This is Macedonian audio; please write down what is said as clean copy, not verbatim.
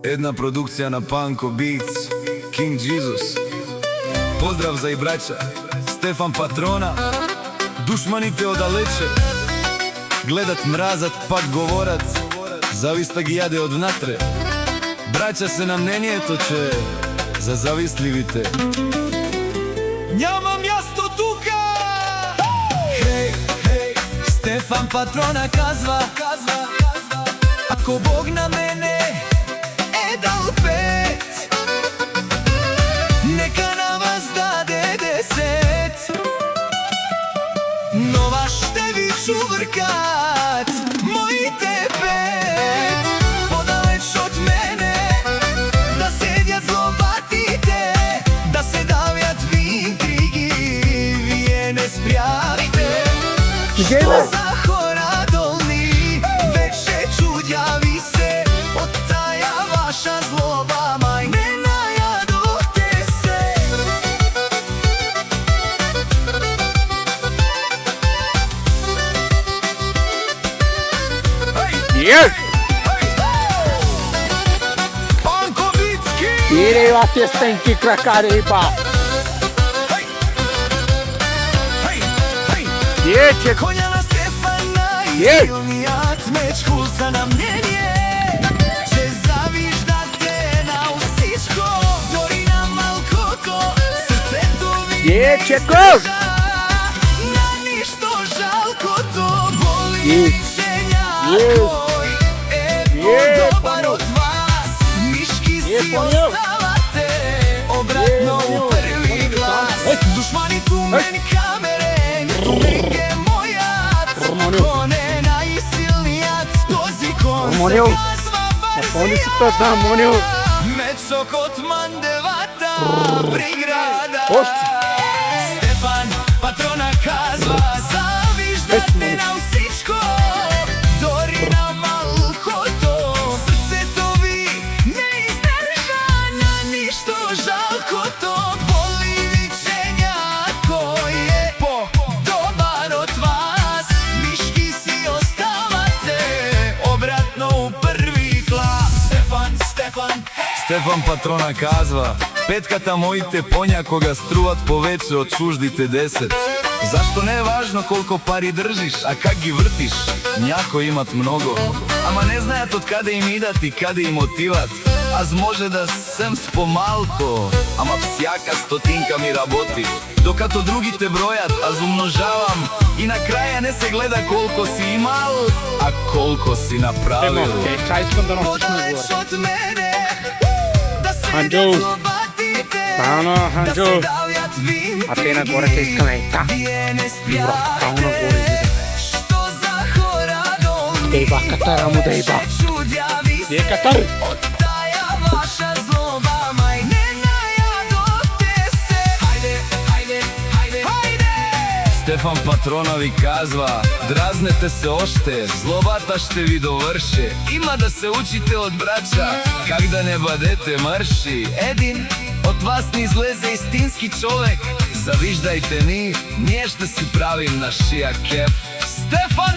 Една продукција на Panko Beats, King Jesus. Поздрав за и браќа, Стефан Патрона. Душманите одалече гледат, мразат, пак говорат, зависта ги јаде од внатре. Браќа се на мнението, че за завистливите нямам јасто тука. Хеј, хеј, Стефан Патрона казва, ако Бог на мене е дал 5, нека на вас даде 10. Нова ще ви чувркат моите 5. Подалеч од мене да седят злобатите, да се давят в интриги. Вие не спряхте. Што за хора долни, вече чудја ви се од тая ваша злоба, мај не најадохте се. Yes! Panko Beats King! Kirivate stenki krakariba! Dječek! Konja na Stefana i Je. silnijat meč kulsa na mnjenje. Će zaviždate na usičko, dori na malkoko, srce to vi Dječeko! na ništo žalko to boli Je. viđenjakoj. Evo dobar od vas, miški si ostavate, obratno u prvi glas. Dušmani tu meni kamere, Ринге мојат, коне најсилнијат, този кон се казва Барзијат. Мечок од Мандевата, приграда. Стефан Патрона казва, завиждате на усичко, дори на малкото, срцето ви не издржа на ништо жалкото, боли вичењако е по-добар од вас, мишки си оставате, обратно у први клас. Стефан Патрона казва, петката моите поња кога струват повеќе од чуждите 10. Зашто не е важно колко пари држиш, а как ги вртиш? Някои имат много, ама не знаят од каде им идат и каде им отиват. Аз може да сем с помалко, ама всяка стотинка ми работи. Докато другите бројат, аз умножавам и на краја не се гледа колко си имал, а колко си направил. Ча искам да носиш на горе. Ханджо! Стано, Ханджо! А те нагоре те искаме и та. Добро, тамо нагоре. Дейба, катара му дейба. Де катар? Стефан Патрона ви казва, дразнете се оште, злобата ще ви довърши. Има да се учите од браќа, как да не бъдете мърши. Един от вас ни излезе истински човек, завиждайте ни, ние ще си правим нашия кеф. Стефан